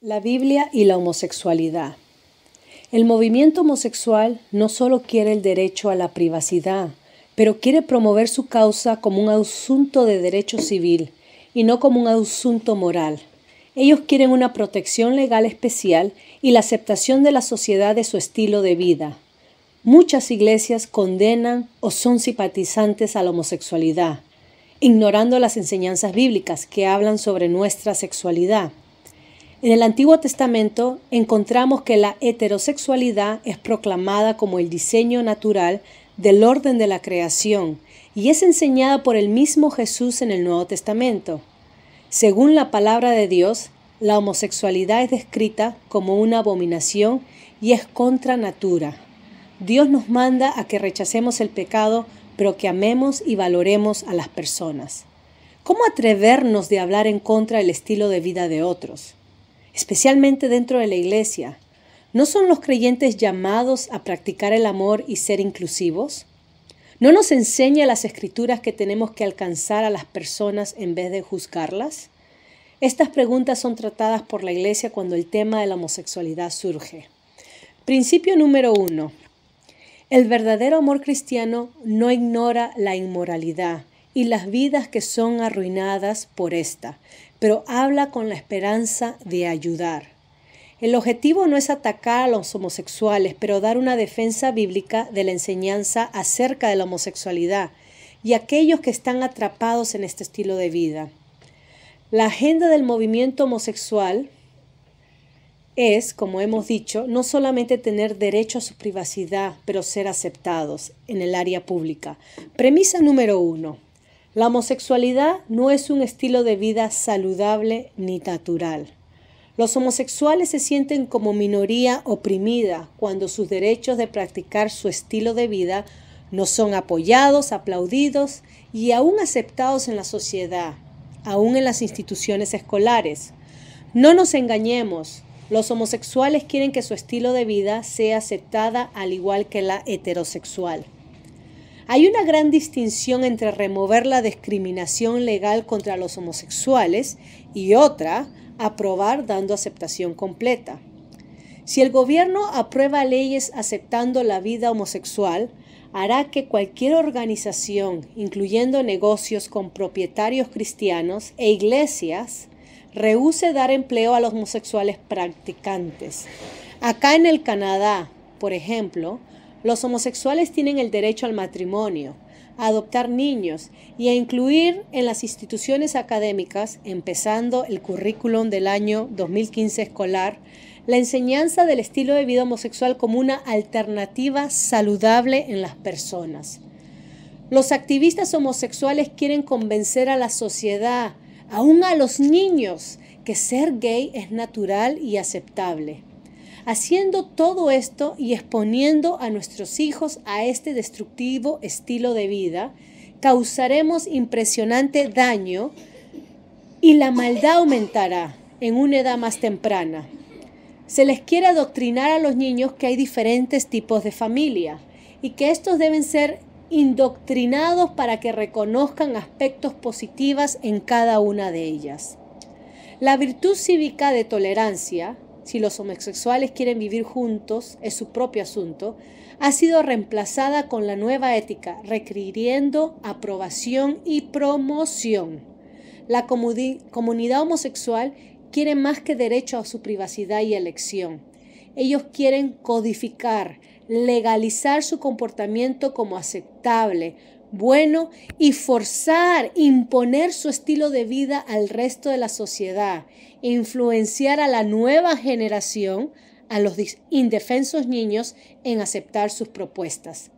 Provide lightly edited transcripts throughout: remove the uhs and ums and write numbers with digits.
La Biblia y la homosexualidad. El movimiento homosexual no solo quiere el derecho a la privacidad, pero quiere promover su causa como un asunto de derecho civil y no como un asunto moral. Ellos quieren una protección legal especial y la aceptación de la sociedad de su estilo de vida. Muchas iglesias condenan o son simpatizantes a la homosexualidad, ignorando las enseñanzas bíblicas que hablan sobre nuestra sexualidad. En el Antiguo Testamento encontramos que la heterosexualidad es proclamada como el diseño natural del orden de la creación y es enseñada por el mismo Jesús en el Nuevo Testamento. Según la palabra de Dios, la homosexualidad es descrita como una abominación y es contra natura. Dios nos manda a que rechacemos el pecado, pero que amemos y valoremos a las personas. ¿Cómo atrevernos de hablar en contra del estilo de vida de otros? Especialmente dentro de la iglesia, ¿no son los creyentes llamados a practicar el amor y ser inclusivos? ¿No nos enseña las Escrituras que tenemos que alcanzar a las personas en vez de juzgarlas? Estas preguntas son tratadas por la iglesia cuando el tema de la homosexualidad surge. Principio número 1. El verdadero amor cristiano no ignora la inmoralidad y las vidas que son arruinadas por esta, pero habla con la esperanza de ayudar. El objetivo no es atacar a los homosexuales, pero dar una defensa bíblica de la enseñanza acerca de la homosexualidad y aquellos que están atrapados en este estilo de vida. La agenda del movimiento homosexual es, como hemos dicho, no solamente tener derecho a su privacidad, pero ser aceptados en el área pública. Premisa número 1. La homosexualidad no es un estilo de vida saludable ni natural. Los homosexuales se sienten como minoría oprimida cuando sus derechos de practicar su estilo de vida no son apoyados, aplaudidos y aún aceptados en la sociedad, aún en las instituciones escolares. No nos engañemos, los homosexuales quieren que su estilo de vida sea aceptada al igual que la heterosexual. Hay una gran distinción entre remover la discriminación legal contra los homosexuales y otra, aprobar dando aceptación completa. Si el gobierno aprueba leyes aceptando la vida homosexual, hará que cualquier organización, incluyendo negocios con propietarios cristianos e iglesias, rehúse dar empleo a los homosexuales practicantes. Acá en el Canadá, por ejemplo, los homosexuales tienen el derecho al matrimonio, a adoptar niños y a incluir en las instituciones académicas, empezando el currículum del año 2015 escolar, la enseñanza del estilo de vida homosexual como una alternativa saludable en las personas. Los activistas homosexuales quieren convencer a la sociedad, aún a los niños, que ser gay es natural y aceptable. Haciendo todo esto y exponiendo a nuestros hijos a este destructivo estilo de vida, causaremos impresionante daño y la maldad aumentará en una edad más temprana. Se les quiere adoctrinar a los niños que hay diferentes tipos de familia y que estos deben ser indoctrinados para que reconozcan aspectos positivos en cada una de ellas. La virtud cívica de tolerancia, si los homosexuales quieren vivir juntos, es su propio asunto, ha sido reemplazada con la nueva ética, requiriendo aprobación y promoción. La comunidad homosexual quiere más que derecho a su privacidad y elección. Ellos quieren codificar, legalizar su comportamiento como aceptable, bueno y forzar, imponer su estilo de vida al resto de la sociedad, influenciar a la nueva generación, a los indefensos niños en aceptar sus propuestas.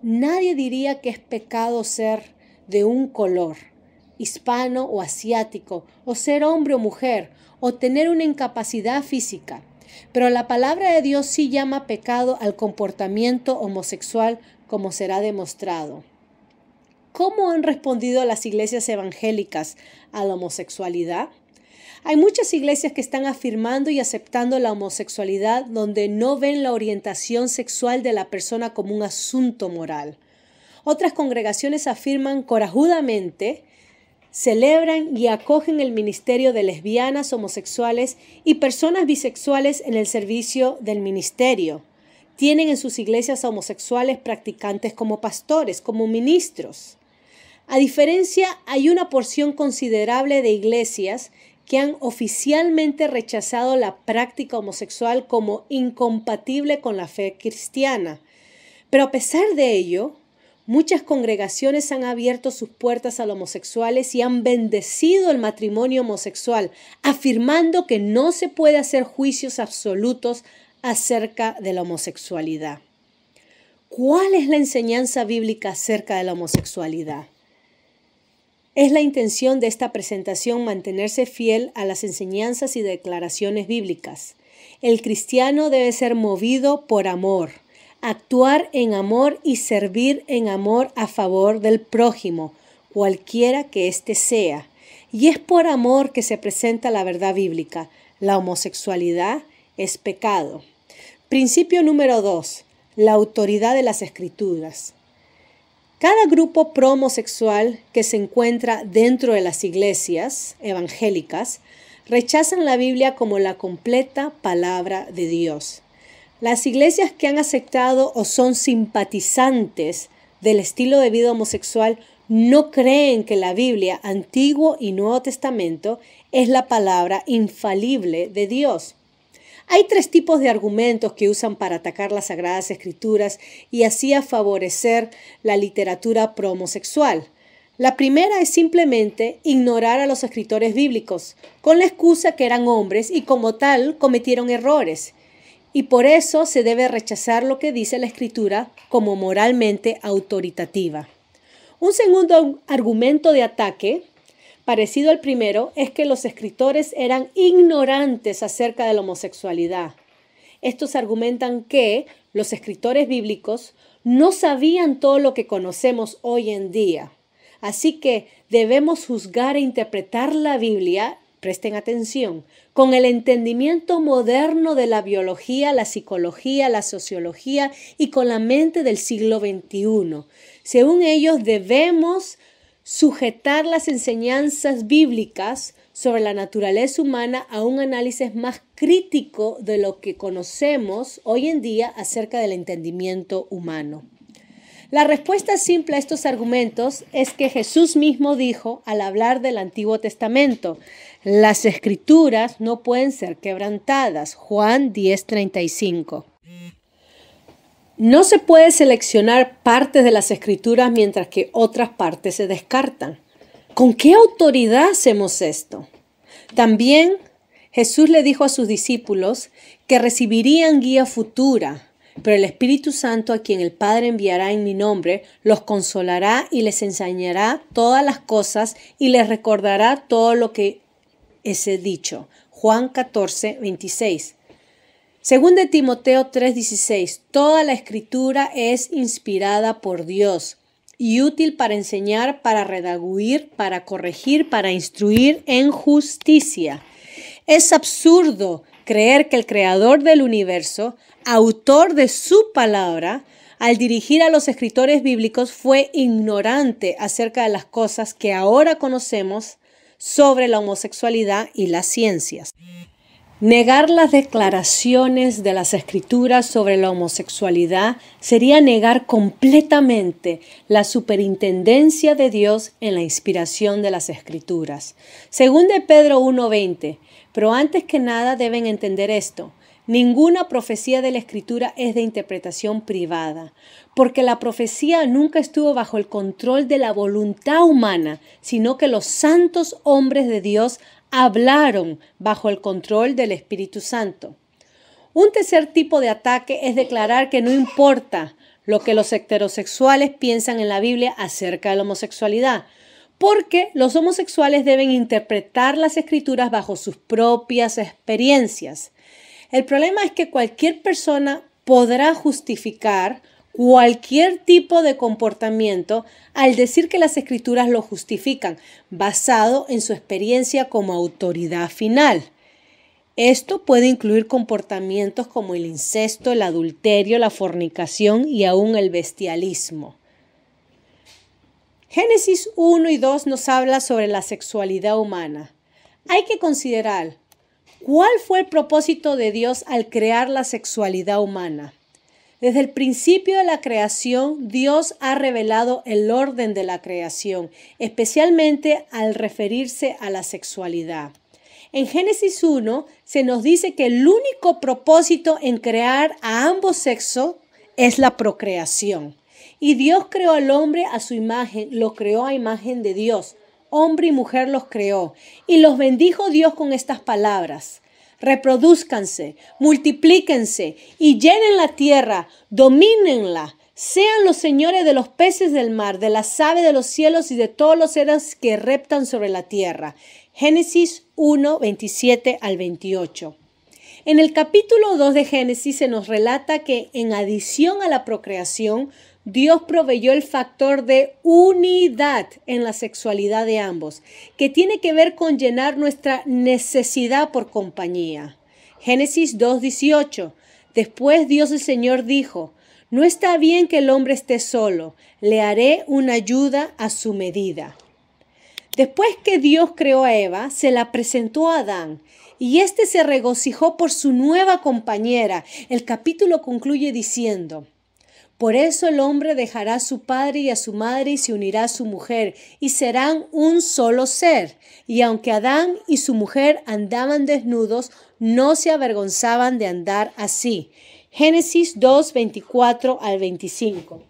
Nadie diría que es pecado ser de un color, hispano o asiático, o ser hombre o mujer, o tener una incapacidad física. Pero la palabra de Dios sí llama pecado al comportamiento homosexual, como será demostrado. ¿Cómo han respondido las iglesias evangélicas a la homosexualidad? Hay muchas iglesias que están afirmando y aceptando la homosexualidad donde no ven la orientación sexual de la persona como un asunto moral. Otras congregaciones afirman corajudamente celebran y acogen el ministerio de lesbianas, homosexuales y personas bisexuales en el servicio del ministerio. Tienen en sus iglesias a homosexuales practicantes como pastores, como ministros. A diferencia, hay una porción considerable de iglesias que han oficialmente rechazado la práctica homosexual como incompatible con la fe cristiana. Pero a pesar de ello, muchas congregaciones han abierto sus puertas a los homosexuales y han bendecido el matrimonio homosexual, afirmando que no se puede hacer juicios absolutos acerca de la homosexualidad. ¿Cuál es la enseñanza bíblica acerca de la homosexualidad? Es la intención de esta presentación mantenerse fiel a las enseñanzas y declaraciones bíblicas. El cristiano debe ser movido por amor, actuar en amor y servir en amor a favor del prójimo, cualquiera que éste sea. Y es por amor que se presenta la verdad bíblica. La homosexualidad es pecado. Principio número 2. La autoridad de las Escrituras. Cada grupo pro-homosexual que se encuentra dentro de las iglesias evangélicas rechazan la Biblia como la completa palabra de Dios. Las iglesias que han aceptado o son simpatizantes del estilo de vida homosexual no creen que la Biblia, Antiguo y Nuevo Testamento, es la palabra infalible de Dios. Hay 3 tipos de argumentos que usan para atacar las Sagradas Escrituras y así a favorecer la literatura pro-homosexual. La primera es simplemente ignorar a los escritores bíblicos, con la excusa que eran hombres y como tal cometieron errores. Y por eso se debe rechazar lo que dice la Escritura como moralmente autoritativa. Un segundo argumento de ataque, parecido al primero, es que los escritores eran ignorantes acerca de la homosexualidad. Estos argumentan que los escritores bíblicos no sabían todo lo que conocemos hoy en día. Así que debemos juzgar e interpretar la Biblia, presten atención, con el entendimiento moderno de la biología, la psicología, la sociología y con la mente del siglo XXI. Según ellos, debemos sujetar las enseñanzas bíblicas sobre la naturaleza humana a un análisis más crítico de lo que conocemos hoy en día acerca del entendimiento humano. La respuesta simple a estos argumentos es que Jesús mismo dijo al hablar del Antiguo Testamento: las Escrituras no pueden ser quebrantadas. Juan 10:35. No se puede seleccionar partes de las Escrituras mientras que otras partes se descartan. ¿Con qué autoridad hacemos esto? También Jesús le dijo a sus discípulos que recibirían guía futura, pero el Espíritu Santo, a quien el Padre enviará en mi nombre, los consolará y les enseñará todas las cosas y les recordará todo lo que os he dicho. Juan 14:26. Según de Timoteo 3:16, toda la Escritura es inspirada por Dios y útil para enseñar, para redarguir, para corregir, para instruir en justicia. Es absurdo creer que el Creador del universo, autor de su palabra, al dirigir a los escritores bíblicos fue ignorante acerca de las cosas que ahora conocemos sobre la homosexualidad y las ciencias. Negar las declaraciones de las Escrituras sobre la homosexualidad sería negar completamente la superintendencia de Dios en la inspiración de las Escrituras. Según de Pedro 1:20, pero antes que nada deben entender esto: ninguna profecía de la Escritura es de interpretación privada, porque la profecía nunca estuvo bajo el control de la voluntad humana, sino que los santos hombres de Dios hablaron bajo el control del Espíritu Santo. Un tercer tipo de ataque es declarar que no importa lo que los heterosexuales piensan en la Biblia acerca de la homosexualidad, porque los homosexuales deben interpretar las Escrituras bajo sus propias experiencias. El problema es que cualquier persona podrá justificar cualquier tipo de comportamiento al decir que las Escrituras lo justifican, basado en su experiencia como autoridad final. Esto puede incluir comportamientos como el incesto, el adulterio, la fornicación y aún el bestialismo. Génesis 1 y 2 nos habla sobre la sexualidad humana. Hay que considerar cuál fue el propósito de Dios al crear la sexualidad humana. Desde el principio de la creación, Dios ha revelado el orden de la creación, especialmente al referirse a la sexualidad. En Génesis 1 se nos dice que el único propósito en crear a ambos sexos es la procreación. Y Dios creó al hombre a su imagen, lo creó a imagen de Dios. Hombre y mujer los creó. Y los bendijo Dios con estas palabras: reprodúzcanse, multiplíquense y llenen la tierra, domínenla. Sean los señores de los peces del mar, de las aves de los cielos y de todos los seres que reptan sobre la tierra. Génesis 1, 27 al 28. En el capítulo 2 de Génesis se nos relata que en adición a la procreación, Dios proveyó el factor de unidad en la sexualidad de ambos, que tiene que ver con llenar nuestra necesidad por compañía. Génesis 2:18. Después Dios el Señor dijo: no está bien que el hombre esté solo, le haré una ayuda a su medida. Después que Dios creó a Eva, se la presentó a Adán, y éste se regocijó por su nueva compañera. El capítulo concluye diciendo: por eso el hombre dejará a su padre y a su madre y se unirá a su mujer, y serán un solo ser. Y aunque Adán y su mujer andaban desnudos, no se avergonzaban de andar así. Génesis 2, 24 al 25.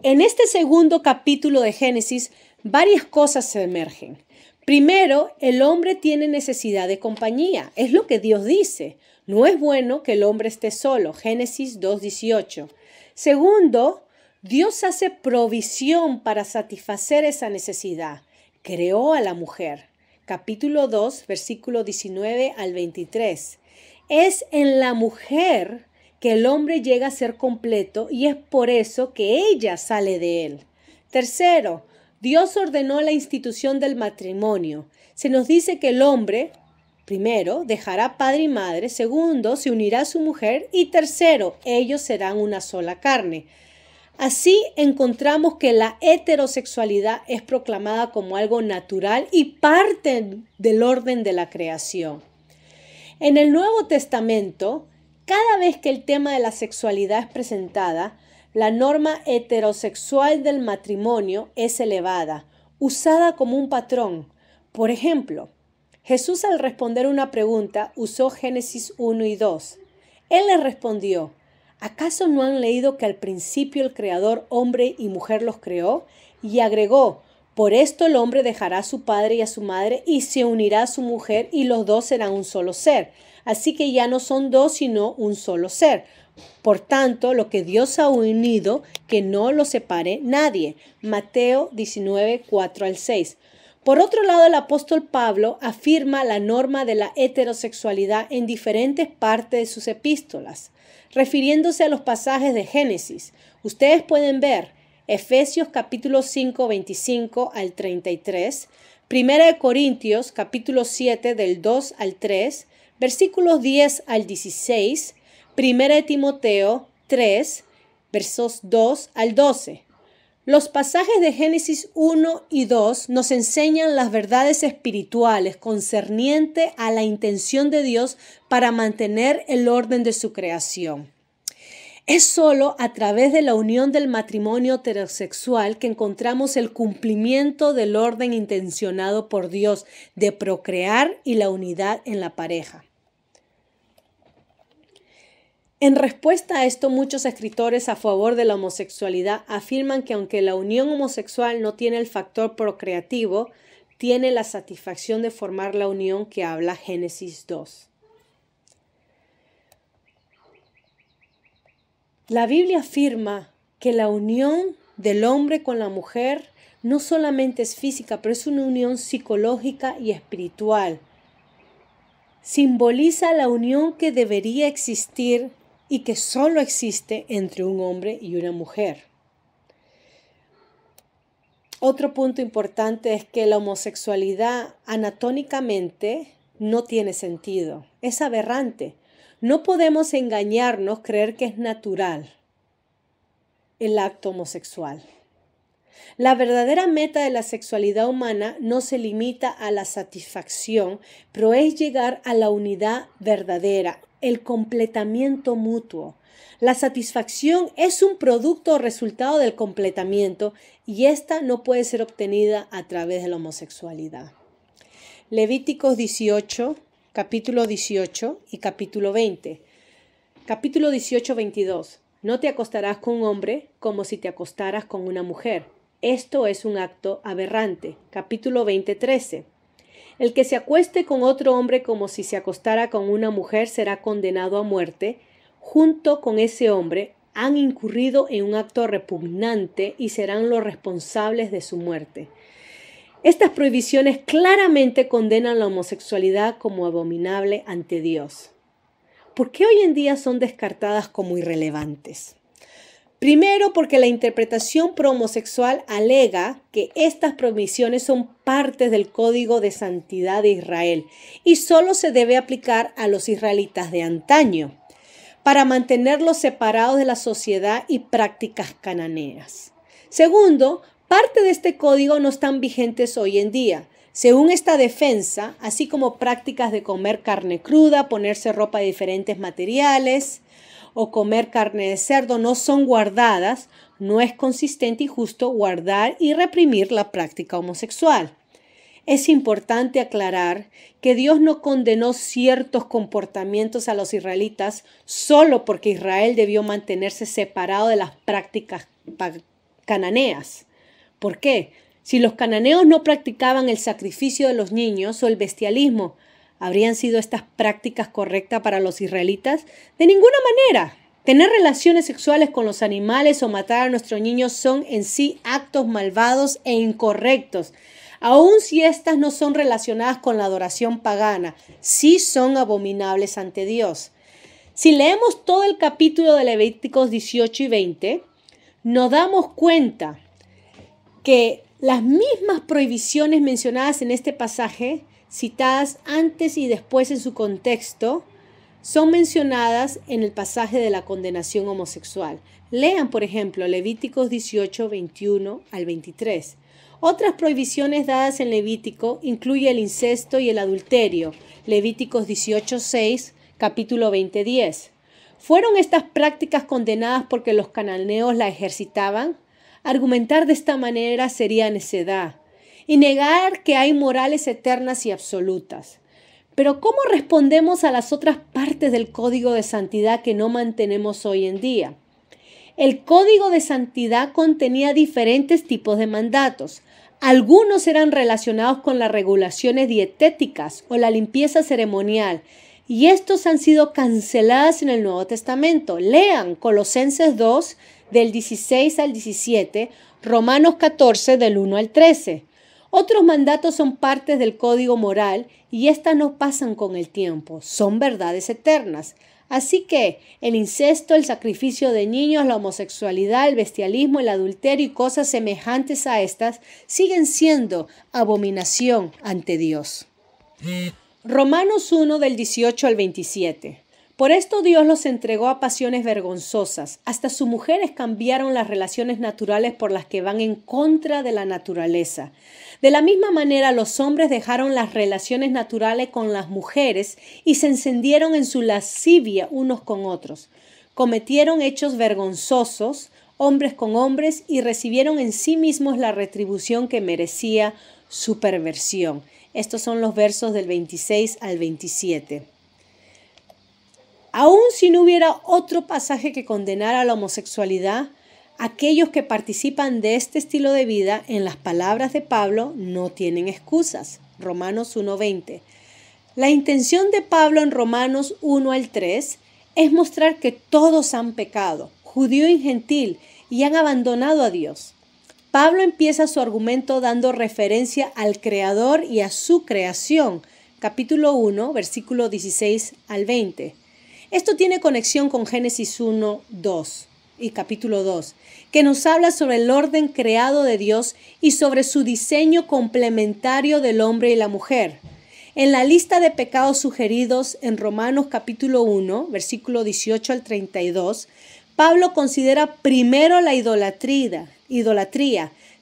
En este segundo capítulo de Génesis, varias cosas se emergen. Primero, el hombre tiene necesidad de compañía. Es lo que Dios dice. No es bueno que el hombre esté solo. Génesis 2:18. Segundo, Dios hace provisión para satisfacer esa necesidad. Creó a la mujer. Capítulo 2, versículo 19 al 23. Es en la mujer que el hombre llega a ser completo y es por eso que ella sale de él. Tercero, Dios ordenó la institución del matrimonio. Se nos dice que el hombre, primero, dejará padre y madre. Segundo, se unirá a su mujer. Y tercero, ellos serán una sola carne. Así encontramos que la heterosexualidad es proclamada como algo natural y parte del orden de la creación. En el Nuevo Testamento, cada vez que el tema de la sexualidad es presentada, la norma heterosexual del matrimonio es elevada, usada como un patrón. Por ejemplo, Jesús, al responder una pregunta, usó Génesis 1 y 2. Él le respondió: ¿acaso no han leído que al principio el Creador hombre y mujer los creó? Y agregó: por esto el hombre dejará a su padre y a su madre y se unirá a su mujer y los dos serán un solo ser. Así que ya no son dos sino un solo ser. Por tanto, lo que Dios ha unido, que no lo separe nadie. Mateo 19, 4 al 6. Por otro lado, el apóstol Pablo afirma la norma de la heterosexualidad en diferentes partes de sus epístolas, refiriéndose a los pasajes de Génesis. Ustedes pueden ver Efesios capítulo 5, 25 al 33, Primera de Corintios capítulo 7 del 2 al 3, versículos 10 al 16, Primera de Timoteo 3, versos 2 al 12. Los pasajes de Génesis 1 y 2 nos enseñan las verdades espirituales concernientes a la intención de Dios para mantener el orden de su creación. Es solo a través de la unión del matrimonio heterosexual que encontramos el cumplimiento del orden intencionado por Dios de procrear y la unidad en la pareja. En respuesta a esto, muchos escritores a favor de la homosexualidad afirman que aunque la unión homosexual no tiene el factor procreativo, tiene la satisfacción de formar la unión que habla Génesis 2. La Biblia afirma que la unión del hombre con la mujer no solamente es física, pero es una unión psicológica y espiritual. Simboliza la unión que debería existir y que solo existe entre un hombre y una mujer. Otro punto importante es que la homosexualidad anatómicamente no tiene sentido, es aberrante. No podemos engañarnos, creer que es natural el acto homosexual. La verdadera meta de la sexualidad humana no se limita a la satisfacción, pero es llegar a la unidad verdadera, el completamiento mutuo. La satisfacción es un producto o resultado del completamiento y esta no puede ser obtenida a través de la homosexualidad. Levíticos 18, capítulo 18 y capítulo 20. Capítulo 18, 22. No te acostarás con un hombre como si te acostaras con una mujer. Esto es un acto aberrante. Capítulo 20, 13. El que se acueste con otro hombre como si se acostara con una mujer será condenado a muerte. Junto con ese hombre han incurrido en un acto repugnante y serán los responsables de su muerte. Estas prohibiciones claramente condenan la homosexualidad como abominable ante Dios. ¿Por qué hoy en día son descartadas como irrelevantes? Primero, porque la interpretación pro-homosexual alega que estas prohibiciones son partes del Código de Santidad de Israel y solo se debe aplicar a los israelitas de antaño, para mantenerlos separados de la sociedad y prácticas cananeas. Segundo, parte de este código no están vigentes hoy en día. Según esta defensa, así como prácticas de comer carne cruda, ponerse ropa de diferentes materiales o comer carne de cerdo no son guardadas, no es consistente y justo guardar y reprimir la práctica homosexual. Es importante aclarar que Dios no condenó ciertos comportamientos a los israelitas solo porque Israel debió mantenerse separado de las prácticas cananeas. ¿Por qué? Si los cananeos no practicaban el sacrificio de los niños o el bestialismo, ¿habrían sido estas prácticas correctas para los israelitas? De ninguna manera. Tener relaciones sexuales con los animales o matar a nuestros niños son en sí actos malvados e incorrectos. Aun si estas no son relacionadas con la adoración pagana, sí son abominables ante Dios. Si leemos todo el capítulo de Levíticos 18 y 20, nos damos cuenta que las mismas prohibiciones mencionadas en este pasaje, citadas antes y después en su contexto, son mencionadas en el pasaje de la condenación homosexual. Lean, por ejemplo, Levíticos 18, 21 al 23. Otras prohibiciones dadas en Levítico incluyen el incesto y el adulterio. Levíticos 18, 6, capítulo 20, 10. ¿Fueron estas prácticas condenadas porque los cananeos la ejercitaban? Argumentar de esta manera sería necedad y negar que hay morales eternas y absolutas. Pero ¿cómo respondemos a las otras partes del Código de Santidad que no mantenemos hoy en día? El Código de Santidad contenía diferentes tipos de mandatos. Algunos eran relacionados con las regulaciones dietéticas o la limpieza ceremonial, y estos han sido cancelados en el Nuevo Testamento. Lean Colosenses 2, del 16 al 17, Romanos 14, del 1 al 13. Otros mandatos son partes del código moral y estas no pasan con el tiempo, son verdades eternas. Así que el incesto, el sacrificio de niños, la homosexualidad, el bestialismo, el adulterio y cosas semejantes a estas siguen siendo abominación ante Dios. Romanos 1 del 18 al 27. Por esto Dios los entregó a pasiones vergonzosas. Hasta sus mujeres cambiaron las relaciones naturales por las que van en contra de la naturaleza. De la misma manera, los hombres dejaron las relaciones naturales con las mujeres y se encendieron en su lascivia unos con otros. Cometieron hechos vergonzosos, hombres con hombres, y recibieron en sí mismos la retribución que merecía su perversión. Estos son los versos del 26 al 27. Aun si no hubiera otro pasaje que condenara la homosexualidad, aquellos que participan de este estilo de vida, en las palabras de Pablo, no tienen excusas. Romanos 1:20. La intención de Pablo en Romanos 1 al 3 es mostrar que todos han pecado, judío y gentil, y han abandonado a Dios. Pablo empieza su argumento dando referencia al Creador y a su creación. Capítulo 1, versículo 16 al 20. Esto tiene conexión con Génesis 1, 2 y capítulo 2, que nos habla sobre el orden creado de Dios y sobre su diseño complementario del hombre y la mujer. En la lista de pecados sugeridos en Romanos capítulo 1, versículo 18 al 32, Pablo considera primero la idolatría,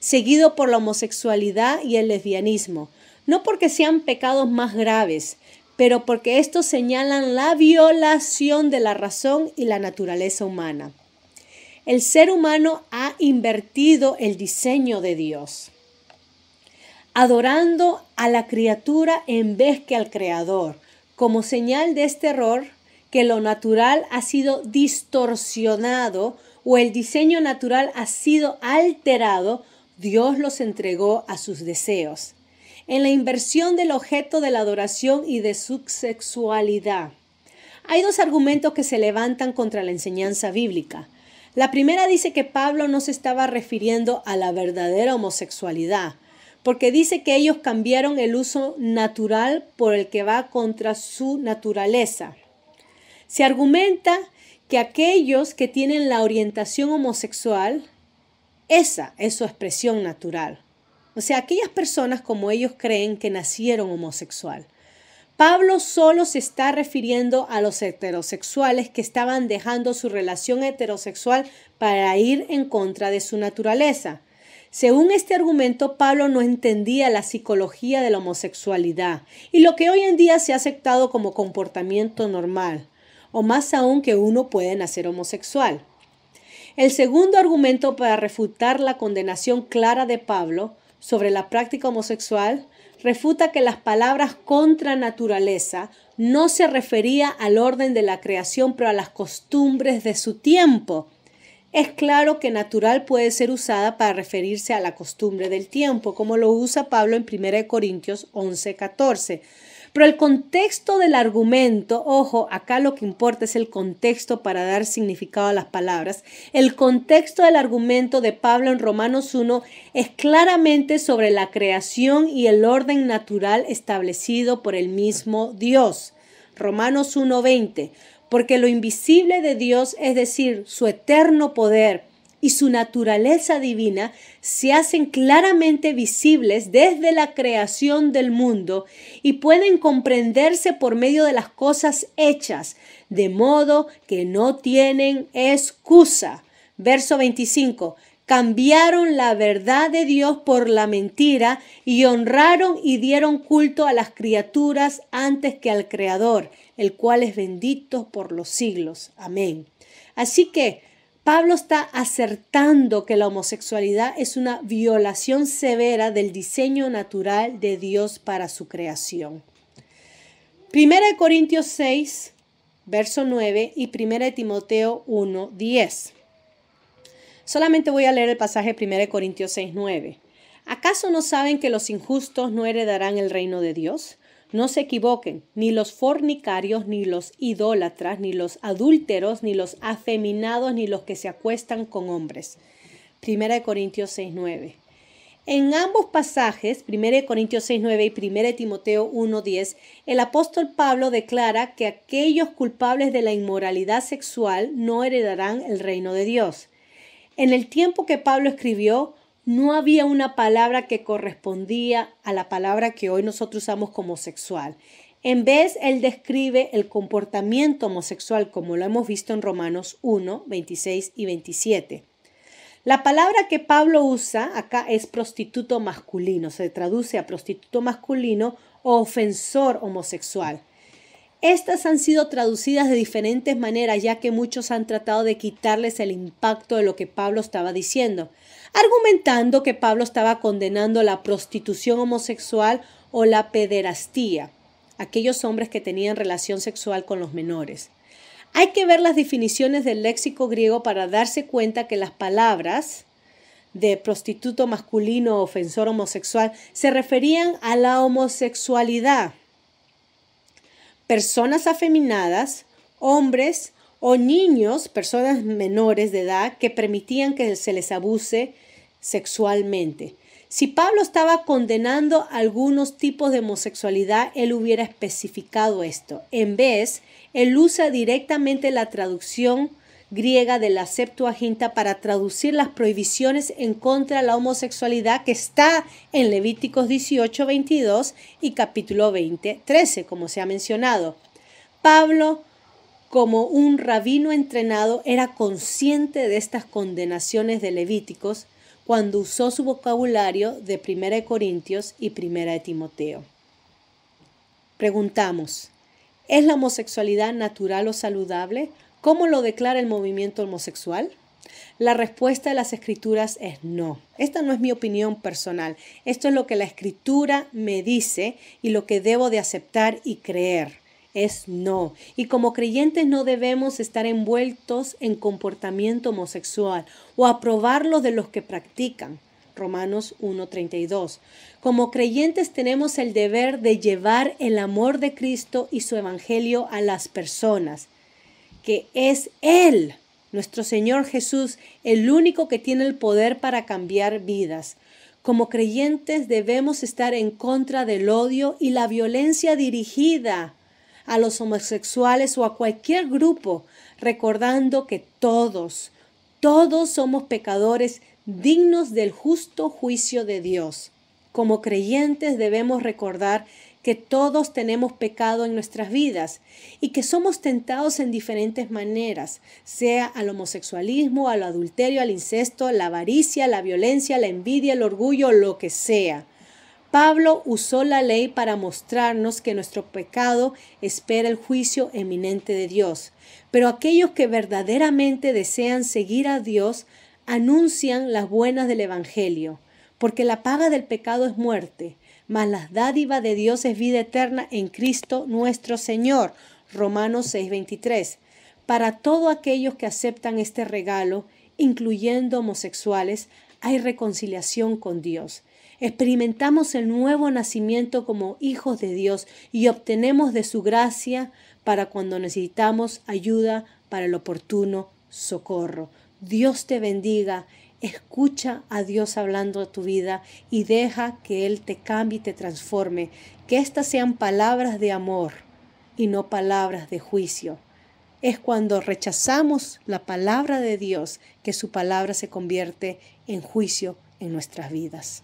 seguido por la homosexualidad y el lesbianismo, no porque sean pecados más graves, pero porque estos señalan la violación de la razón y la naturaleza humana. El ser humano ha invertido el diseño de Dios, adorando a la criatura en vez que al Creador. Como señal de este error, que lo natural ha sido distorsionado o el diseño natural ha sido alterado, Dios los entregó a sus deseos. En la inversión del objeto de la adoración y de su sexualidad. Hay dos argumentos que se levantan contra la enseñanza bíblica. La primera dice que Pablo no se estaba refiriendo a la verdadera homosexualidad, porque dice que ellos cambiaron el uso natural por el que va contra su naturaleza. Se argumenta que aquellos que tienen la orientación homosexual, esa es su expresión natural. O sea, aquellas personas como ellos creen que nacieron homosexual. Pablo solo se está refiriendo a los heterosexuales que estaban dejando su relación heterosexual para ir en contra de su naturaleza. Según este argumento, Pablo no entendía la psicología de la homosexualidad y lo que hoy en día se ha aceptado como comportamiento normal, o más aún que uno puede nacer homosexual. El segundo argumento para refutar la condenación clara de Pablo sobre la práctica homosexual refuta que las palabras contra naturaleza no se refería al orden de la creación, pero a las costumbres de su tiempo. Es claro que natural puede ser usada para referirse a la costumbre del tiempo, como lo usa Pablo en 1 Corintios 11:14. Pero el contexto del argumento, ojo, acá lo que importa es el contexto para dar significado a las palabras. El contexto del argumento de Pablo en Romanos 1 es claramente sobre la creación y el orden natural establecido por el mismo Dios. Romanos 1:20. Porque lo invisible de Dios, es decir, su eterno poder y su naturaleza divina, se hacen claramente visibles desde la creación del mundo y pueden comprenderse por medio de las cosas hechas, de modo que no tienen excusa. Verso 25. Cambiaron la verdad de Dios por la mentira y honraron y dieron culto a las criaturas antes que al Creador, el cual es bendito por los siglos. Amén. Así que Pablo está acertando que la homosexualidad es una violación severa del diseño natural de Dios para su creación. 1 Corintios 6, verso 9 y 1 Timoteo 1, 10. Solamente voy a leer el pasaje 1 Corintios 6, 9. ¿Acaso no saben que los injustos no heredarán el reino de Dios? No se equivoquen, ni los fornicarios, ni los idólatras, ni los adúlteros, ni los afeminados, ni los que se acuestan con hombres. 1 Corintios 6, 9. En ambos pasajes, 1 Corintios 6, 9 y 1 Timoteo 1, 10, el apóstol Pablo declara que aquellos culpables de la inmoralidad sexual no heredarán el reino de Dios. En el tiempo que Pablo escribió, no había una palabra que correspondía a la palabra que hoy nosotros usamos como sexual. En vez, él describe el comportamiento homosexual como lo hemos visto en Romanos 1, 26 y 27. La palabra que Pablo usa acá es prostituto masculino, se traduce a prostituto masculino o ofensor homosexual. Estas han sido traducidas de diferentes maneras, ya que muchos han tratado de quitarles el impacto de lo que Pablo estaba diciendo, argumentando que Pablo estaba condenando la prostitución homosexual o la pederastía, aquellos hombres que tenían relación sexual con los menores. Hay que ver las definiciones del léxico griego para darse cuenta que las palabras de prostituto masculino o ofensor homosexual se referían a la homosexualidad. Personas afeminadas, hombres o niños, personas menores de edad que permitían que se les abuse sexualmente. Si Pablo estaba condenando algunos tipos de homosexualidad, él hubiera especificado esto. En vez, él usa directamente la traducción griega de la Septuaginta para traducir las prohibiciones en contra de la homosexualidad que está en Levíticos 18, 22 y capítulo 20, 13, como se ha mencionado. Pablo, como un rabino entrenado, era consciente de estas condenaciones de Levíticos, cuando usó su vocabulario de 1 Corintios y 1 Timoteo. Preguntamos, ¿es la homosexualidad natural o saludable? ¿Cómo lo declara el movimiento homosexual? La respuesta de las Escrituras es no. Esta no es mi opinión personal. Esto es lo que la Escritura me dice y lo que debo de aceptar y creer. Es no. Y como creyentes no debemos estar envueltos en comportamiento homosexual o aprobarlo de los que practican. Romanos 1:32. Como creyentes tenemos el deber de llevar el amor de Cristo y su evangelio a las personas, que es Él, nuestro Señor Jesús, el único que tiene el poder para cambiar vidas. Como creyentes debemos estar en contra del odio y la violencia dirigida a los homosexuales o a cualquier grupo, recordando que todos somos pecadores dignos del justo juicio de Dios. Como creyentes debemos recordar que todos tenemos pecado en nuestras vidas y que somos tentados en diferentes maneras, sea al homosexualismo, al adulterio, al incesto, la avaricia, la violencia, la envidia, el orgullo, lo que sea. Pablo usó la ley para mostrarnos que nuestro pecado espera el juicio eminente de Dios. Pero aquellos que verdaderamente desean seguir a Dios anuncian las buenas del Evangelio, porque la paga del pecado es muerte, mas la dádiva de Dios es vida eterna en Cristo nuestro Señor. Romanos 6:23. Para todos aquellos que aceptan este regalo, incluyendo homosexuales, hay reconciliación con Dios. Experimentamos el nuevo nacimiento como hijos de Dios y obtenemos de su gracia para cuando necesitamos ayuda para el oportuno socorro. Dios te bendiga. Escucha a Dios hablando a tu vida y deja que Él te cambie y te transforme. Que estas sean palabras de amor y no palabras de juicio. Es cuando rechazamos la palabra de Dios que su palabra se convierte en juicio en nuestras vidas.